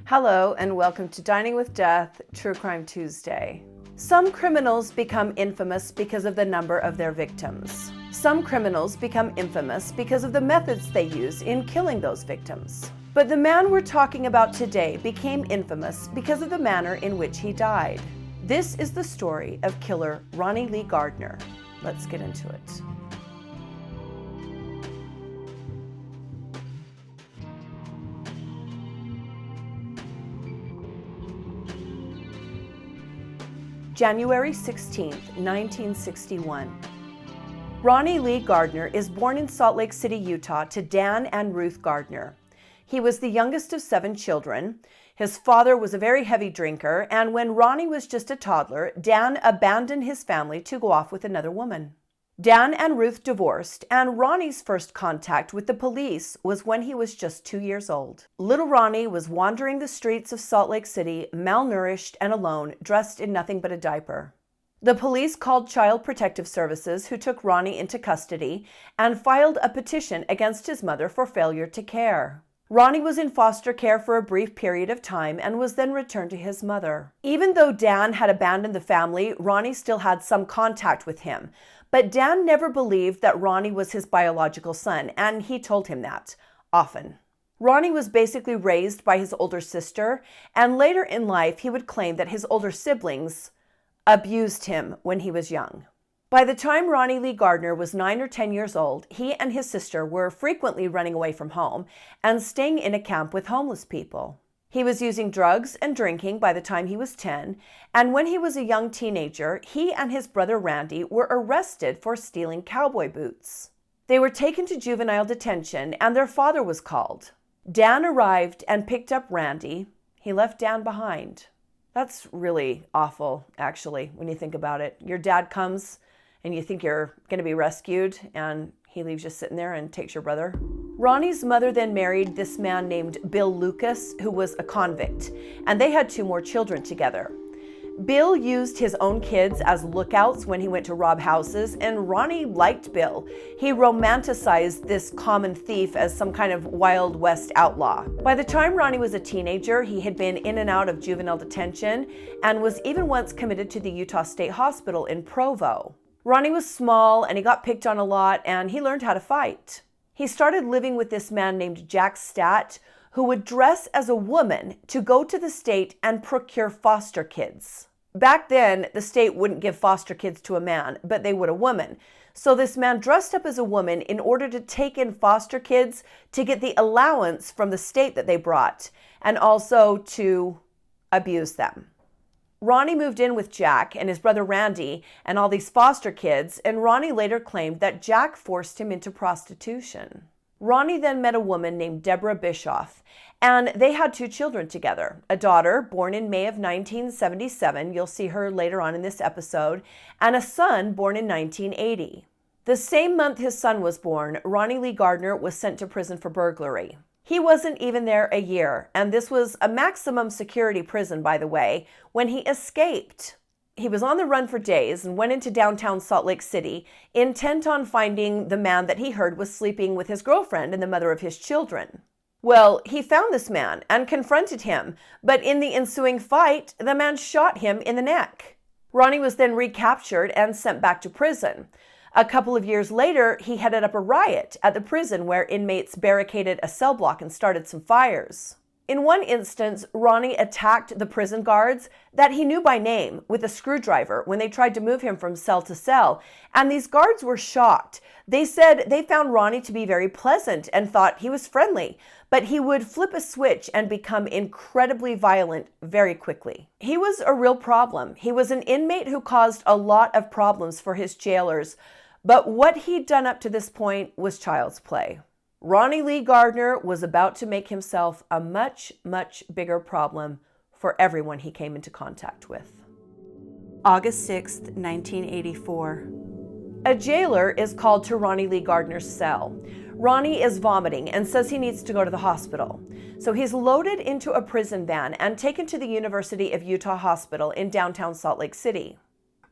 Hello and welcome to Dining with Death, True Crime Tuesday. Some criminals become infamous because of the number of their victims. Some criminals become infamous because of the methods they use in killing those victims. But the man we're talking about today became infamous because of the manner in which he died. This is the story of killer Ronnie Lee Gardner. Let's get into it. January 16, 1961. Ronnie Lee Gardner is born in Salt Lake City, Utah, to Dan and Ruth Gardner. He was the youngest of 7 children. His father was a very heavy drinker, and when Ronnie was just a toddler, Dan abandoned his family to go off with another woman. Dan and Ruth divorced, and Ronnie's first contact with the police was when he was just 2 years old. Little Ronnie was wandering the streets of Salt Lake City, malnourished and alone, dressed in nothing but a diaper. The police called Child Protective Services, who took Ronnie into custody and filed a petition against his mother for failure to care. Ronnie was in foster care for a brief period of time and was then returned to his mother. Even though Dan had abandoned the family, Ronnie still had some contact with him. But Dan never believed that Ronnie was his biological son, and he told him that, often. Ronnie was basically raised by his older sister, and later in life he would claim that his older siblings abused him when he was young. By the time Ronnie Lee Gardner was 9 or 10 years old, he and his sister were frequently running away from home and staying in a camp with homeless people. He was using drugs and drinking by the time he was 10, and when he was a young teenager, he and his brother Randy were arrested for stealing cowboy boots. They were taken to juvenile detention, and their father was called. Dan arrived and picked up Randy. He left Dan behind. That's really awful, actually, when you think about it. Your dad comes and you think you're going to be rescued, and he leaves you sitting there and takes your brother. Ronnie's mother then married this man named Bill Lucas, who was a convict, and they had 2 more children together. Bill used his own kids as lookouts when he went to rob houses, and Ronnie liked Bill. He romanticized this common thief as some kind of Wild West outlaw. By the time Ronnie was a teenager, he had been in and out of juvenile detention and was even once committed to the Utah State Hospital in Provo. Ronnie was small and he got picked on a lot, and he learned how to fight. He started living with this man named Jack Stat, who would dress as a woman to go to the state and procure foster kids. Back then, the state wouldn't give foster kids to a man, but they would a woman. So this man dressed up as a woman in order to take in foster kids to get the allowance from the state that they brought, and also to abuse them. Ronnie moved in with Jack and his brother Randy and all these foster kids, and Ronnie later claimed that Jack forced him into prostitution. Ronnie then met a woman named Deborah Bischoff, and they had 2 children together, a daughter born in May of 1977, you'll see her later on in this episode, and a son born in 1980. The same month his son was born, Ronnie Lee Gardner was sent to prison for burglary. He wasn't even there a year, and this was a maximum security prison, by the way, when he escaped. He was on the run for days and went into downtown Salt Lake City, intent on finding the man that he heard was sleeping with his girlfriend and the mother of his children. Well, he found this man and confronted him, but in the ensuing fight, the man shot him in the neck. Ronnie was then recaptured and sent back to prison. A couple of years later, he headed up a riot at the prison where inmates barricaded a cell block and started some fires. In one instance, Ronnie attacked the prison guards that he knew by name with a screwdriver when they tried to move him from cell to cell, and these guards were shocked. They said they found Ronnie to be very pleasant and thought he was friendly, but he would flip a switch and become incredibly violent very quickly. He was a real problem. He was an inmate who caused a lot of problems for his jailers, but what he'd done up to this point was child's play. Ronnie Lee Gardner was about to make himself a much, much bigger problem for everyone he came into contact with. August 6, 1984. A jailer is called to Ronnie Lee Gardner's cell. Ronnie is vomiting and says he needs to go to the hospital. So he's loaded into a prison van and taken to the University of Utah Hospital in downtown Salt Lake City.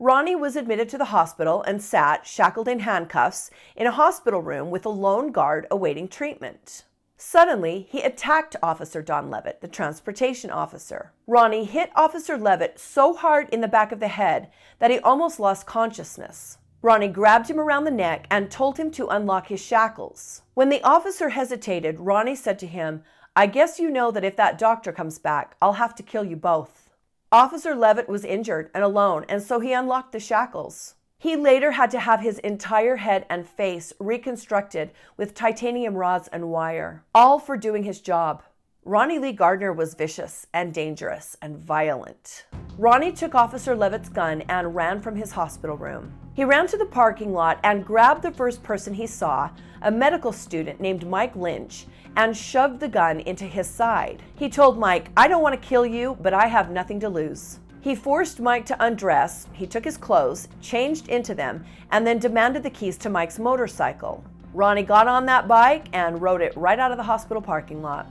Ronnie was admitted to the hospital and sat, shackled in handcuffs, in a hospital room with a lone guard awaiting treatment. Suddenly, he attacked Officer Don Levitt, the transportation officer. Ronnie hit Officer Levitt so hard in the back of the head that he almost lost consciousness. Ronnie grabbed him around the neck and told him to unlock his shackles. When the officer hesitated, Ronnie said to him, "I guess you know that if that doctor comes back, I'll have to kill you both." Officer Levitt was injured and alone, and so he unlocked the shackles. He later had to have his entire head and face reconstructed with titanium rods and wire, all for doing his job. Ronnie Lee Gardner was vicious and dangerous and violent. Ronnie took Officer Levitt's gun and ran from his hospital room. He ran to the parking lot and grabbed the first person he saw, a medical student named Mike Lynch, and shoved the gun into his side. He told Mike, "I don't want to kill you, but I have nothing to lose." He forced Mike to undress, he took his clothes, changed into them, and then demanded the keys to Mike's motorcycle. Ronnie got on that bike and rode it right out of the hospital parking lot.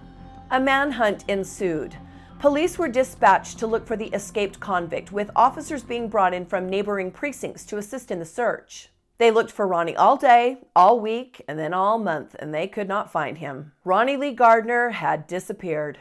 A manhunt ensued. Police were dispatched to look for the escaped convict, with officers being brought in from neighboring precincts to assist in the search. They looked for Ronnie all day, all week, and then all month, and they could not find him. Ronnie Lee Gardner had disappeared.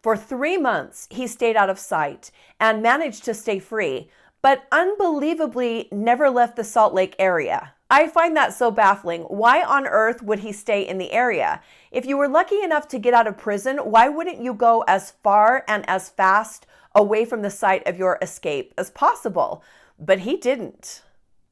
For 3 months, he stayed out of sight and managed to stay free, but unbelievably never left the Salt Lake area. I find that so baffling. Why on earth would he stay in the area? If you were lucky enough to get out of prison, why wouldn't you go as far and as fast away from the site of your escape as possible? But he didn't.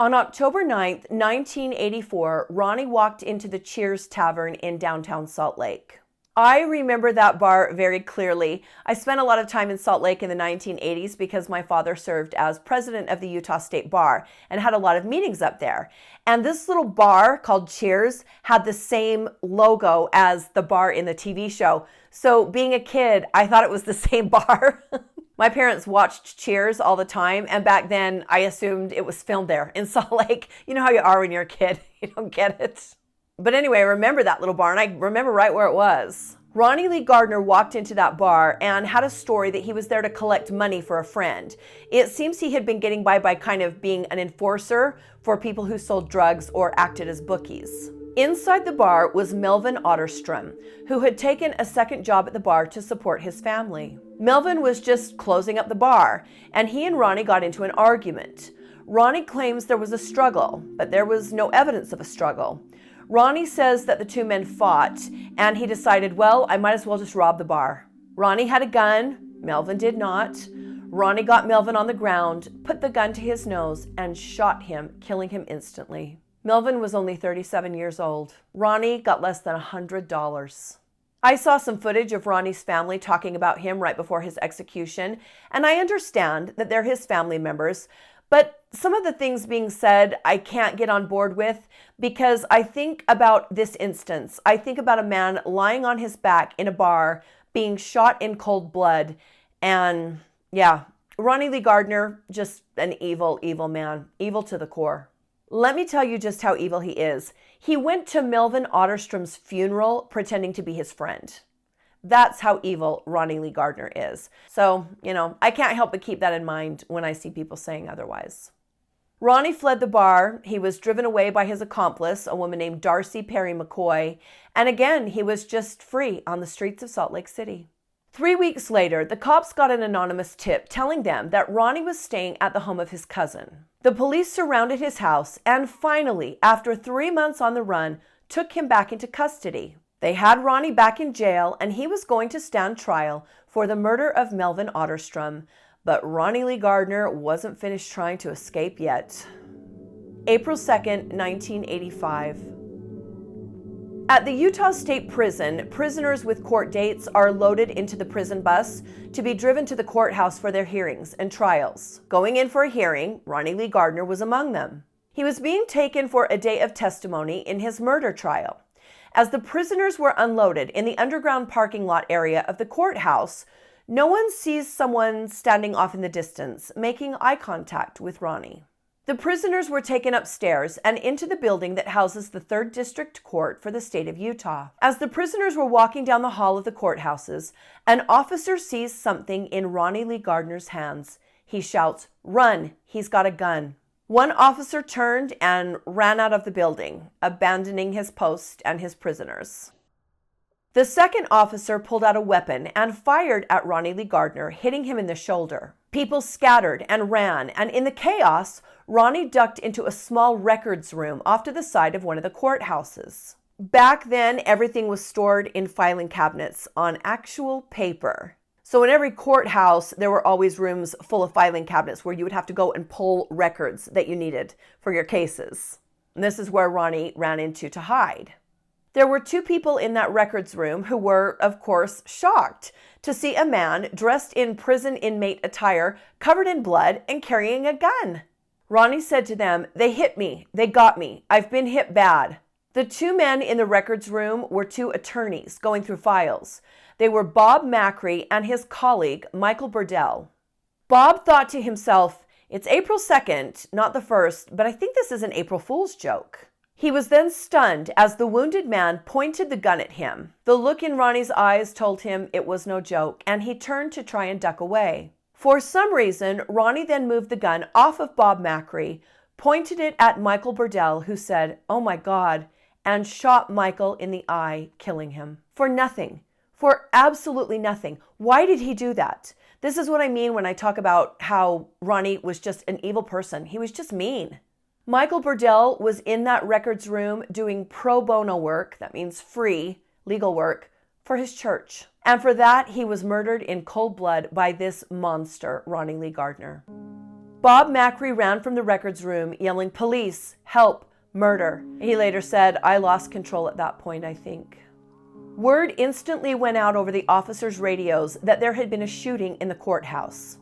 On October 9th, 1984, Ronnie walked into the Cheers Tavern in downtown Salt Lake. I remember that bar very clearly. I spent a lot of time in Salt Lake in the 1980s because my father served as president of the Utah State Bar and had a lot of meetings up there. And this little bar called Cheers had the same logo as the bar in the TV show. So being a kid, I thought it was the same bar. My parents watched Cheers all the time, and back then I assumed it was filmed there in Salt Lake. You know how you are when you're a kid, you don't get it. But anyway, I remember that little bar, and I remember right where it was. Ronnie Lee Gardner walked into that bar and had a story that he was there to collect money for a friend. It seems he had been getting by kind of being an enforcer for people who sold drugs or acted as bookies. Inside the bar was Melvin Otterstrom, who had taken a second job at the bar to support his family. Melvin was just closing up the bar, and he and Ronnie got into an argument. Ronnie claims there was a struggle, but there was no evidence of a struggle. Ronnie says that the two men fought, and he decided, well, I might as well just rob the bar. Ronnie had a gun, Melvin did not. Ronnie got Melvin on the ground, put the gun to his nose, and shot him, killing him instantly. Melvin was only 37 years old. Ronnie got less than $100. I saw some footage of Ronnie's family talking about him right before his execution, and I understand that they're his family members, but some of the things being said I can't get on board with because I think about this instance. I think about a man lying on his back in a bar being shot in cold blood. And yeah, Ronnie Lee Gardner, just an evil, evil man, evil to the core. Let me tell you just how evil he is. He went to Melvin Otterstrom's funeral pretending to be his friend. That's how evil Ronnie Lee Gardner is. So, I can't help but keep that in mind when I see people saying otherwise. Ronnie fled the bar. He was driven away by his accomplice, a woman named Darcy Perry McCoy. And again, he was just free on the streets of Salt Lake City. 3 weeks later, the cops got an anonymous tip telling them that Ronnie was staying at the home of his cousin. The police surrounded his house and finally, after 3 months on the run, took him back into custody. They had Ronnie back in jail, and he was going to stand trial for the murder of Melvin Otterstrom, but Ronnie Lee Gardner wasn't finished trying to escape yet. April 2nd, 1985. At the Utah State Prison, prisoners with court dates are loaded into the prison bus to be driven to the courthouse for their hearings and trials. Going in for a hearing, Ronnie Lee Gardner was among them. He was being taken for a day of testimony in his murder trial. As the prisoners were unloaded in the underground parking lot area of the courthouse, no one sees someone standing off in the distance, making eye contact with Ronnie. The prisoners were taken upstairs and into the building that houses the 3rd District Court for the state of Utah. As the prisoners were walking down the hall of the courthouses, an officer sees something in Ronnie Lee Gardner's hands. He shouts, "Run, he's got a gun." One officer turned and ran out of the building, abandoning his post and his prisoners. The second officer pulled out a weapon and fired at Ronnie Lee Gardner, hitting him in the shoulder. People scattered and ran, and in the chaos, Ronnie ducked into a small records room off to the side of one of the courthouses. Back then, everything was stored in filing cabinets on actual paper. So in every courthouse, there were always rooms full of filing cabinets where you would have to go and pull records that you needed for your cases. And this is where Ronnie ran into to hide. There were two people in that records room who were, of course, shocked to see a man dressed in prison inmate attire, covered in blood, and carrying a gun. Ronnie said to them, "They hit me. They got me. I've been hit bad." The two men in the records room were two attorneys going through files. They were Bob Macri and his colleague, Michael Burdell. Bob thought to himself, "It's April 2nd, not the 1st, but I think this is an April Fool's joke." He was then stunned as the wounded man pointed the gun at him. The look in Ronnie's eyes told him it was no joke, and he turned to try and duck away. For some reason, Ronnie then moved the gun off of Bob Macri, pointed it at Michael Burdell, who said, "Oh my God," and shot Michael in the eye, killing him. For nothing. For absolutely nothing. Why did he do that? This is what I mean when I talk about how Ronnie was just an evil person. He was just mean. Michael Burdell was in that records room doing pro bono work, that means free legal work, for his church. And for that, he was murdered in cold blood by this monster, Ronnie Lee Gardner. Bob Macri ran from the records room yelling, "Police, help, murder." He later said, "I lost control at that point, I think." Word instantly went out over the officers' radios that there had been a shooting in the courthouse.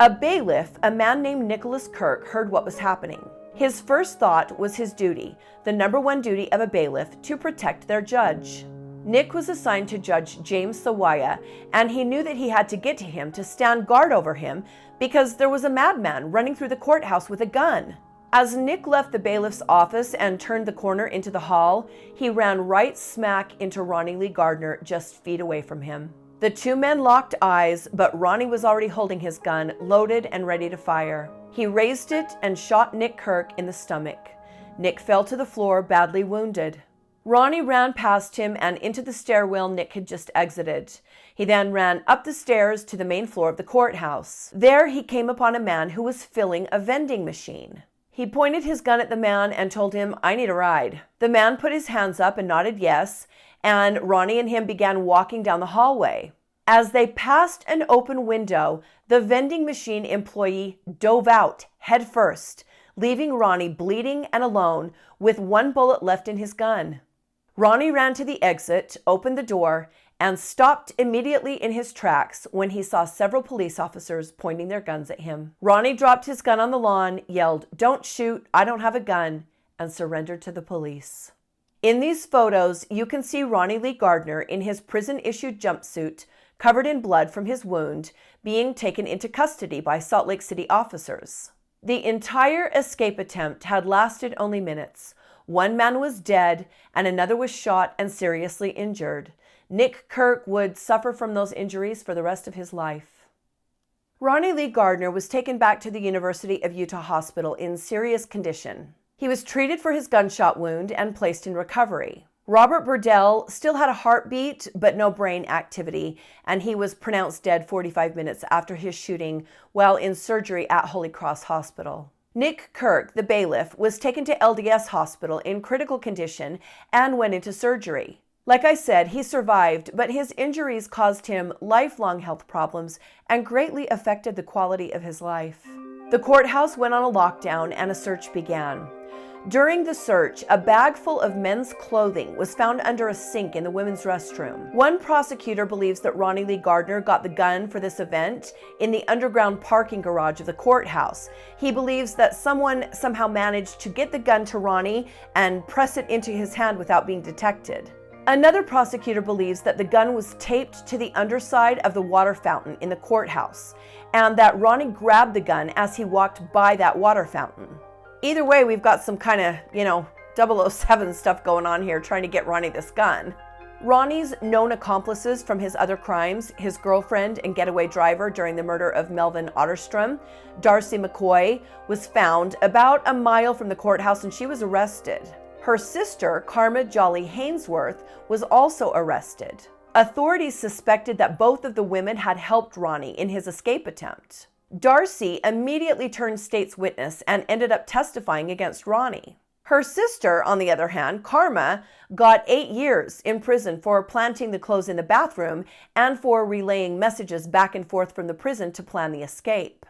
A bailiff, a man named Nicholas Kirk, heard what was happening. His first thought was his duty, the number one duty of a bailiff, to protect their judge. Nick was assigned to Judge James Sawaya, and he knew that he had to get to him to stand guard over him because there was a madman running through the courthouse with a gun. As Nick left the bailiff's office and turned the corner into the hall, he ran right smack into Ronnie Lee Gardner just feet away from him. The two men locked eyes, but Ronnie was already holding his gun, loaded and ready to fire. He raised it and shot Nick Kirk in the stomach. Nick fell to the floor, badly wounded. Ronnie ran past him and into the stairwell Nick had just exited. He then ran up the stairs to the main floor of the courthouse. There he came upon a man who was filling a vending machine. He pointed his gun at the man and told him, "I need a ride." The man put his hands up and nodded yes, and Ronnie and him began walking down the hallway. As they passed an open window, the vending machine employee dove out head first, leaving Ronnie bleeding and alone with one bullet left in his gun. Ronnie ran to the exit, opened the door, and stopped immediately in his tracks when he saw several police officers pointing their guns at him. Ronnie dropped his gun on the lawn, yelled, "Don't shoot, I don't have a gun," and surrendered to the police. In these photos, you can see Ronnie Lee Gardner in his prison-issued jumpsuit, covered in blood from his wound, being taken into custody by Salt Lake City officers. The entire escape attempt had lasted only minutes. One man was dead, and another was shot and seriously injured. Nick Kirk would suffer from those injuries for the rest of his life. Ronnie Lee Gardner was taken back to the University of Utah Hospital in serious condition. He was treated for his gunshot wound and placed in recovery. Robert Burdell still had a heartbeat, but no brain activity, and he was pronounced dead 45 minutes after his shooting while in surgery at Holy Cross Hospital. Nick Kirk, the bailiff, was taken to LDS Hospital in critical condition and went into surgery. Like I said, he survived, but his injuries caused him lifelong health problems and greatly affected the quality of his life. The courthouse went on a lockdown and a search began. During the search, a bag full of men's clothing was found under a sink in the women's restroom. One prosecutor believes that Ronnie Lee Gardner got the gun for this event in the underground parking garage of the courthouse. He believes that someone somehow managed to get the gun to Ronnie and press it into his hand without being detected. Another prosecutor believes that the gun was taped to the underside of the water fountain in the courthouse, and that Ronnie grabbed the gun as he walked by that water fountain. Either way, we've got some kind of, 007 stuff going on here trying to get Ronnie this gun. Ronnie's known accomplices from his other crimes, his girlfriend and getaway driver during the murder of Melvin Otterstrom, Darcy McCoy, was found about a mile from the courthouse and she was arrested. Her sister, Karma Jolly Hainsworth, was also arrested. Authorities suspected that both of the women had helped Ronnie in his escape attempt. Darcy immediately turned state's witness and ended up testifying against Ronnie. Her sister, on the other hand, Karma, got 8 years in prison for planting the clothes in the bathroom and for relaying messages back and forth from the prison to plan the escape.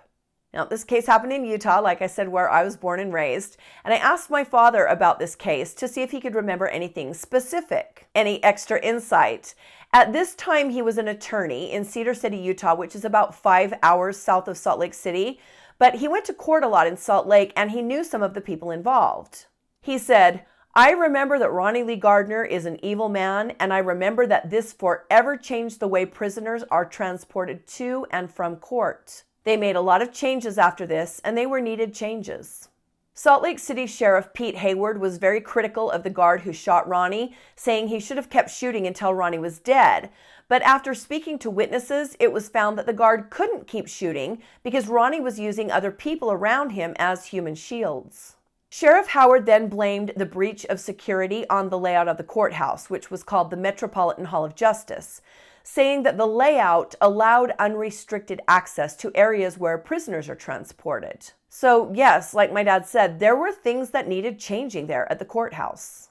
Now, this case happened in Utah, like I said, where I was born and raised, and I asked my father about this case to see if he could remember anything specific, any extra insight. At this time, he was an attorney in Cedar City, Utah, which is about 5 hours south of Salt Lake City, but he went to court a lot in Salt Lake, and he knew some of the people involved. He said, "I remember that Ronnie Lee Gardner is an evil man, and I remember that this forever changed the way prisoners are transported to and from court. They made a lot of changes after this, and they were needed changes." Salt Lake City Sheriff Pete Hayward was very critical of the guard who shot Ronnie, saying he should have kept shooting until Ronnie was dead. But after speaking to witnesses, it was found that the guard couldn't keep shooting because Ronnie was using other people around him as human shields. Sheriff Howard then blamed the breach of security on the layout of the courthouse, which was called the Metropolitan Hall of Justice, saying that the layout allowed unrestricted access to areas where prisoners are transported. So yes, like my dad said, there were things that needed changing there at the courthouse.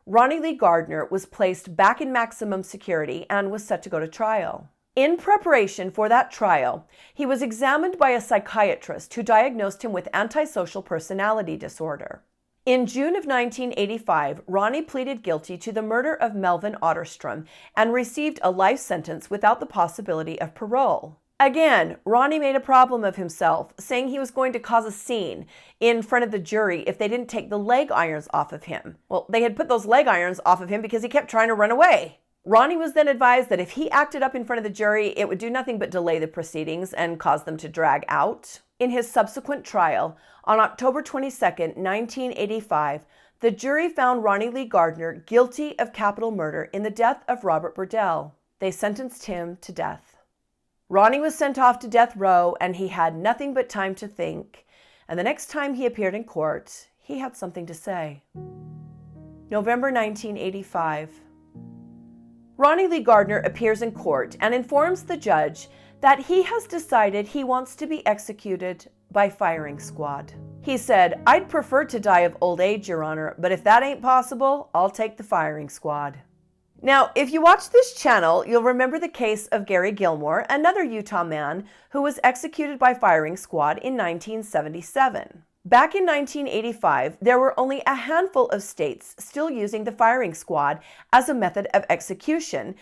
Ronnie Lee Gardner was placed back in maximum security and was set to go to trial. In preparation for that trial, he was examined by a psychiatrist who diagnosed him with antisocial personality disorder. In June of 1985, Ronnie pleaded guilty to the murder of Melvin Otterstrom and received a life sentence without the possibility of parole. Again, Ronnie made a problem of himself, saying he was going to cause a scene in front of the jury if they didn't take the leg irons off of him. Well, they had put those leg irons off of him because he kept trying to run away. Ronnie was then advised that if he acted up in front of the jury, it would do nothing but delay the proceedings and cause them to drag out. In his subsequent trial, on October 22, 1985, the jury found Ronnie Lee Gardner guilty of capital murder in the death of Robert Burdell. They sentenced him to death. Ronnie was sent off to death row, and he had nothing but time to think. And the next time he appeared in court, he had something to say. November 1985. Ronnie Lee Gardner appears in court and informs the judge that he has decided he wants to be executed by firing squad. He said, "I'd prefer to die of old age, Your Honor, but if that ain't possible, I'll take the firing squad." Now, if you watch this channel, you'll remember the case of Gary Gilmore, another Utah man who was executed by firing squad in 1977. Back in 1985, there were only a handful of states still using the firing squad as a method of execution.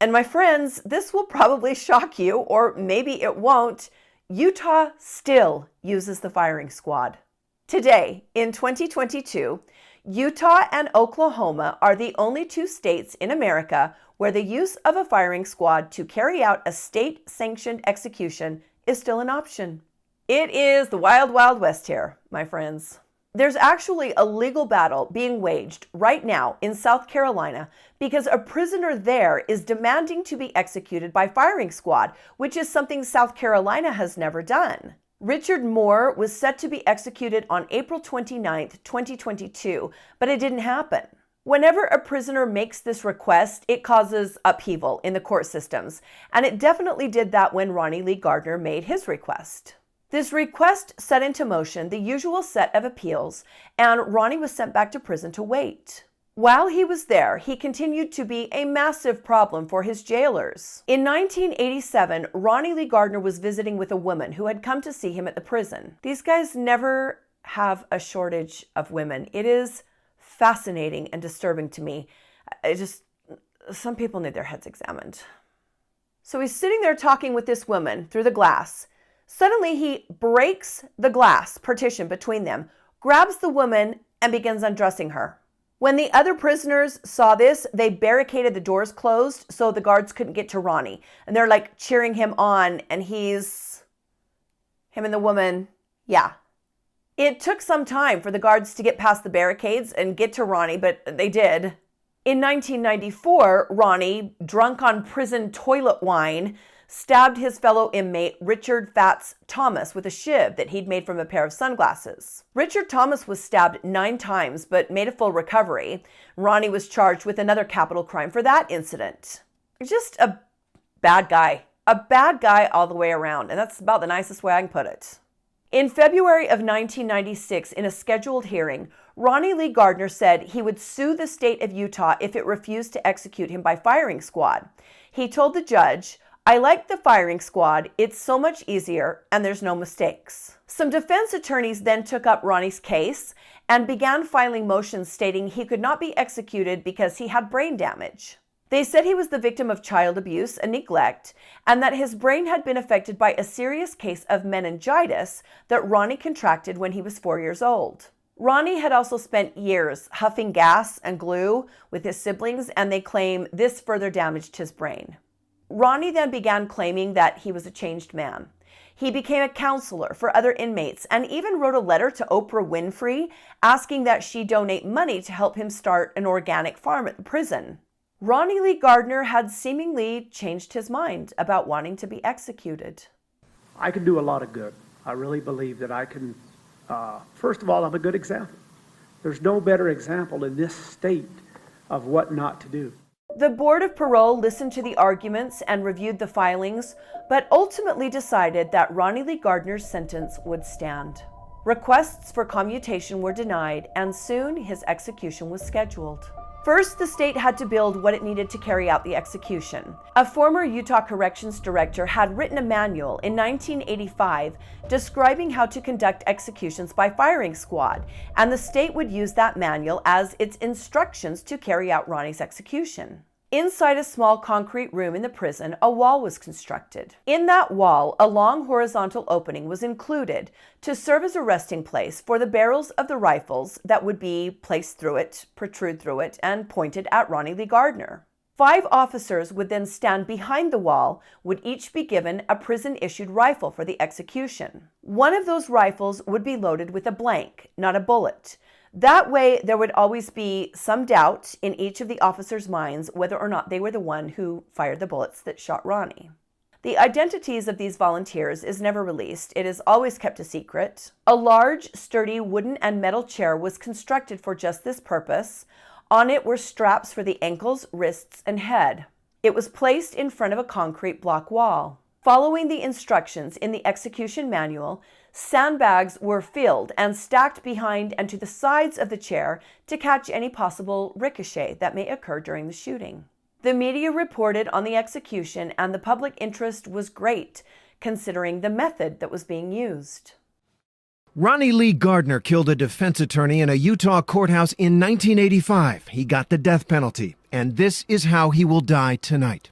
And my friends, this will probably shock you, or maybe it won't. Utah still uses the firing squad. Today, in 2022, Utah and Oklahoma are the only 2 states in America where the use of a firing squad to carry out a state-sanctioned execution is still an option. It is the wild, wild west here, my friends. There's actually a legal battle being waged right now in South Carolina because a prisoner there is demanding to be executed by firing squad, which is something South Carolina has never done. Richard Moore was set to be executed on April 29, 2022, but it didn't happen. Whenever a prisoner makes this request, it causes upheaval in the court systems, and it definitely did that when Ronnie Lee Gardner made his request. This request set into motion the usual set of appeals, and Ronnie was sent back to prison to wait. While he was there, he continued to be a massive problem for his jailers. In 1987, Ronnie Lee Gardner was visiting with a woman who had come to see him at the prison. These guys never have a shortage of women. It is fascinating and disturbing to me. Some people need their heads examined. So he's sitting there talking with this woman through the glass. Suddenly he breaks the glass partition between them, grabs the woman, and begins undressing her. When the other prisoners saw this, they barricaded the doors closed so the guards couldn't get to Ronnie. And they're like cheering him on, and him and the woman, yeah. It took some time for the guards to get past the barricades and get to Ronnie, but they did. In 1994, Ronnie, drunk on prison toilet wine, stabbed his fellow inmate Richard Fats Thomas with a shiv that he'd made from a pair of sunglasses. Richard Thomas was stabbed 9 times but made a full recovery. Ronnie was charged with another capital crime for that incident. Just a bad guy. A bad guy all the way around, and that's about the nicest way I can put it. In February of 1996, in a scheduled hearing, Ronnie Lee Gardner said he would sue the state of Utah if it refused to execute him by firing squad. He told the judge, "I like the firing squad. It's so much easier and there's no mistakes." Some defense attorneys then took up Ronnie's case and began filing motions stating he could not be executed because he had brain damage. They said he was the victim of child abuse and neglect, and that his brain had been affected by a serious case of meningitis that Ronnie contracted when he was 4 years old. Ronnie had also spent years huffing gas and glue with his siblings, and they claim this further damaged his brain. Ronnie then began claiming that he was a changed man. He became a counselor for other inmates and even wrote a letter to Oprah Winfrey asking that she donate money to help him start an organic farm at the prison. Ronnie Lee Gardner had seemingly changed his mind about wanting to be executed. I can do a lot of good. I really believe that I can. First of all, I'm a good example. There's no better example in this state of what not to do. The Board of Parole listened to the arguments and reviewed the filings, but ultimately decided that Ronnie Lee Gardner's sentence would stand. Requests for commutation were denied, and soon his execution was scheduled. First, the state had to build what it needed to carry out the execution. A former Utah corrections director had written a manual in 1985 describing how to conduct executions by firing squad, and the state would use that manual as its instructions to carry out Ronnie's execution. Inside a small concrete room in the prison, a wall was constructed. In that wall, a long horizontal opening was included to serve as a resting place for the barrels of the rifles that would be placed through it, protrude through it, and pointed at Ronnie Lee Gardner. 5 officers would then stand behind the wall, would each be given a prison-issued rifle for the execution. One of those rifles would be loaded with a blank, not a bullet. That way, there would always be some doubt in each of the officers' minds whether or not they were the one who fired the bullets that shot Ronnie. The identities of these volunteers is never released. It is always kept a secret. A large, sturdy wooden and metal chair was constructed for just this purpose. On it were straps for the ankles, wrists, and head. It was placed in front of a concrete block wall. Following the instructions in the execution manual, sandbags were filled and stacked behind and to the sides of the chair to catch any possible ricochet that may occur during the shooting. The media reported on the execution, and the public interest was great, considering the method that was being used. Ronnie Lee Gardner killed a defense attorney in a Utah courthouse in 1985. He got the death penalty, and this is how he will die tonight.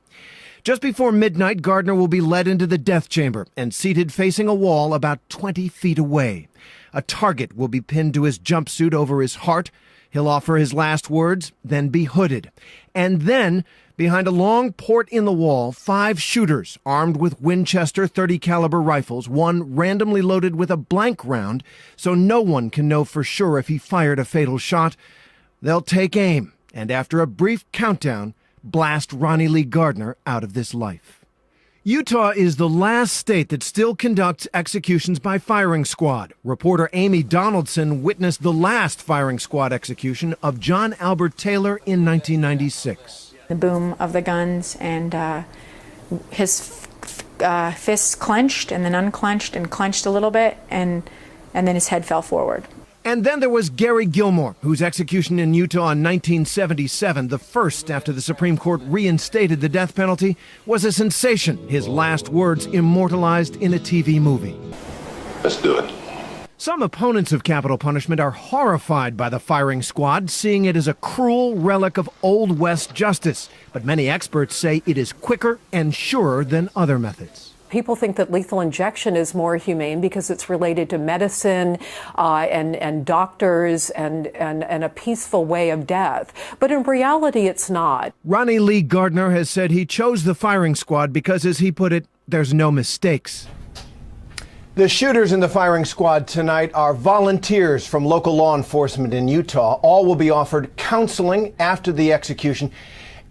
Just before midnight, Gardner will be led into the death chamber and seated facing a wall about 20 feet away. A target will be pinned to his jumpsuit over his heart. He'll offer his last words, then be hooded. And then, behind a long port in the wall, 5 shooters armed with Winchester .30 caliber rifles, one randomly loaded with a blank round, so no one can know for sure if he fired a fatal shot. They'll take aim, and after a brief countdown, blast Ronnie Lee Gardner out of this life. Utah is the last state that still conducts executions by firing squad. Reporter Amy Donaldson witnessed the last firing squad execution of John Albert Taylor in 1996. The boom of the guns, and his fists clenched and then unclenched and clenched a little bit, and then his head fell forward. And then there was Gary Gilmore, whose execution in Utah in 1977, the first after the Supreme Court reinstated the death penalty, was a sensation. His last words immortalized in a TV movie. Let's do it. Some opponents of capital punishment are horrified by the firing squad, seeing it as a cruel relic of Old West justice. But many experts say it is quicker and surer than other methods. People think that lethal injection is more humane because it's related to medicine and doctors and a peaceful way of death. But in reality, it's not. Ronnie Lee Gardner has said he chose the firing squad because, as he put it, there's no mistakes. The shooters in the firing squad tonight are volunteers from local law enforcement in Utah. All will be offered counseling after the execution.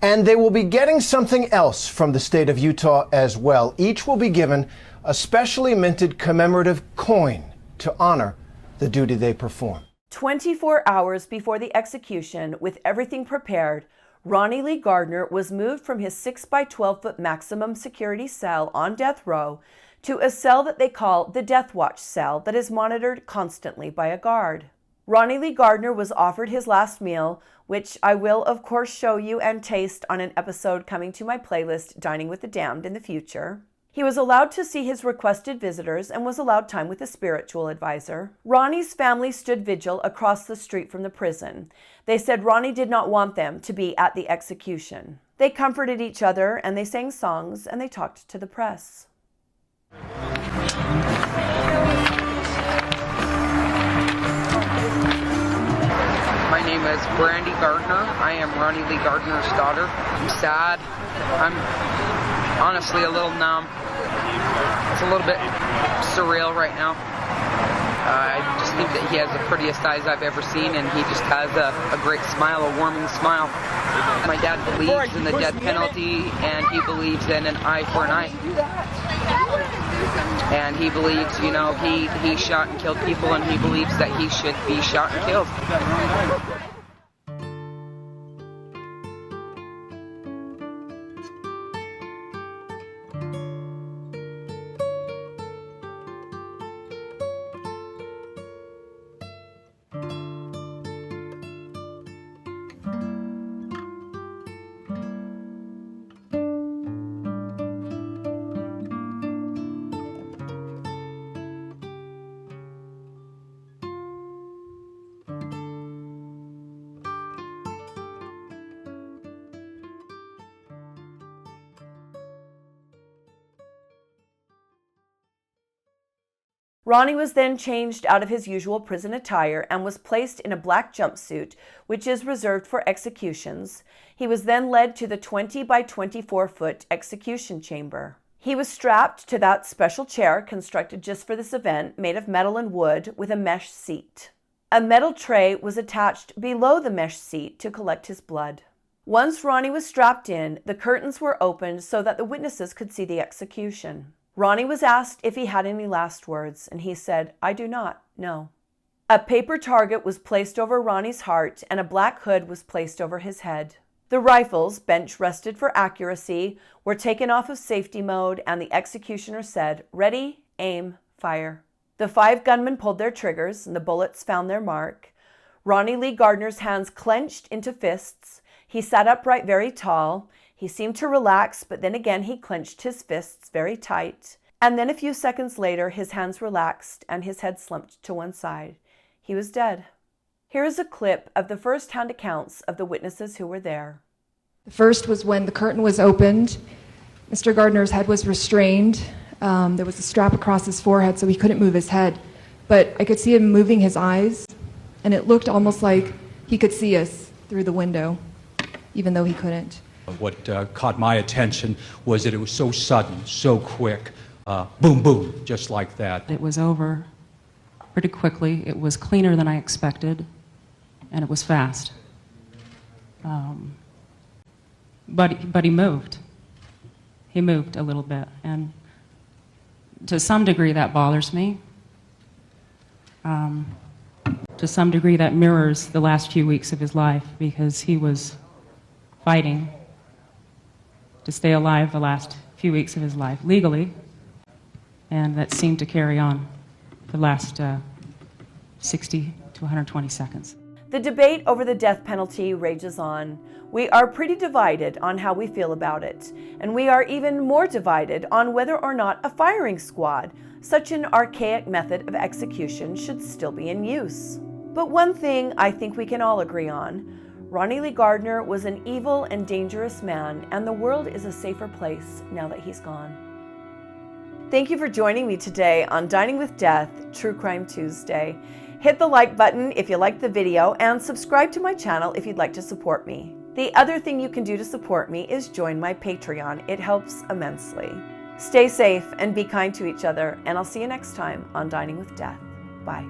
And they will be getting something else from the state of Utah as well. Each will be given a specially minted commemorative coin to honor the duty they perform. 24 hours before the execution, with everything prepared, Ronnie Lee Gardner was moved from his 6 by 12 foot maximum security cell on death row to a cell that they call the Death Watch cell that is monitored constantly by a guard. Ronnie Lee Gardner was offered his last meal, which I will of course show you and taste on an episode coming to my playlist, Dining with the Damned, in the future. He was allowed to see his requested visitors and was allowed time with a spiritual advisor. Ronnie's family stood vigil across the street from the prison. They said Ronnie did not want them to be at the execution. They comforted each other and they sang songs and they talked to the press. My name is Brandy Gardner. I am Ronnie Lee Gardner's daughter. I'm sad. I'm honestly a little numb. It's a little bit surreal right now. I just think that he has the prettiest eyes I've ever seen, and he just has a great smile, a warming smile. My dad believes in the death penalty, and he believes in an eye for an eye. And he believes, you know, he shot and killed people, and he believes that he should be shot and killed. Ronnie was then changed out of his usual prison attire and was placed in a black jumpsuit, which is reserved for executions. He was then led to the 20 by 24 foot execution chamber. He was strapped to that special chair constructed just for this event, made of metal and wood, with a mesh seat. A metal tray was attached below the mesh seat to collect his blood. Once Ronnie was strapped in, the curtains were opened so that the witnesses could see the execution. Ronnie was asked if he had any last words, and he said, "I do not, no." A paper target was placed over Ronnie's heart, and a black hood was placed over his head. The rifles, bench rested for accuracy, were taken off of safety mode, and the executioner said, "Ready, aim, fire." The 5 gunmen pulled their triggers, and the bullets found their mark. Ronnie Lee Gardner's hands clenched into fists. He sat upright very tall. He seemed to relax, but then again he clenched his fists very tight. And then a few seconds later, his hands relaxed and his head slumped to one side. He was dead. Here is a clip of the first-hand accounts of the witnesses who were there. The first was when the curtain was opened. Mr. Gardner's head was restrained. There was a strap across his forehead so he couldn't move his head. But I could see him moving his eyes, and it looked almost like he could see us through the window, even though he couldn't. What caught my attention was that it was so sudden, so quick, boom, boom, just like that. It was over pretty quickly. It was cleaner than I expected, and it was fast. But he moved. He moved a little bit, and to some degree that bothers me. To some degree that mirrors the last few weeks of his life, because he was fighting to stay alive the last few weeks of his life legally, and that seemed to carry on the last 60 to 120 seconds. The debate over the death penalty rages on. We are pretty divided on how we feel about it, and we are even more divided on whether or not a firing squad, such an archaic method of execution, should still be in use. But one thing I think we can all agree on: Ronnie Lee Gardner was an evil and dangerous man, and the world is a safer place now that he's gone. Thank you for joining me today on Dining with Death, True Crime Tuesday. Hit the like button if you liked the video, and subscribe to my channel if you'd like to support me. The other thing you can do to support me is join my Patreon. It helps immensely. Stay safe and be kind to each other, and I'll see you next time on Dining with Death. Bye.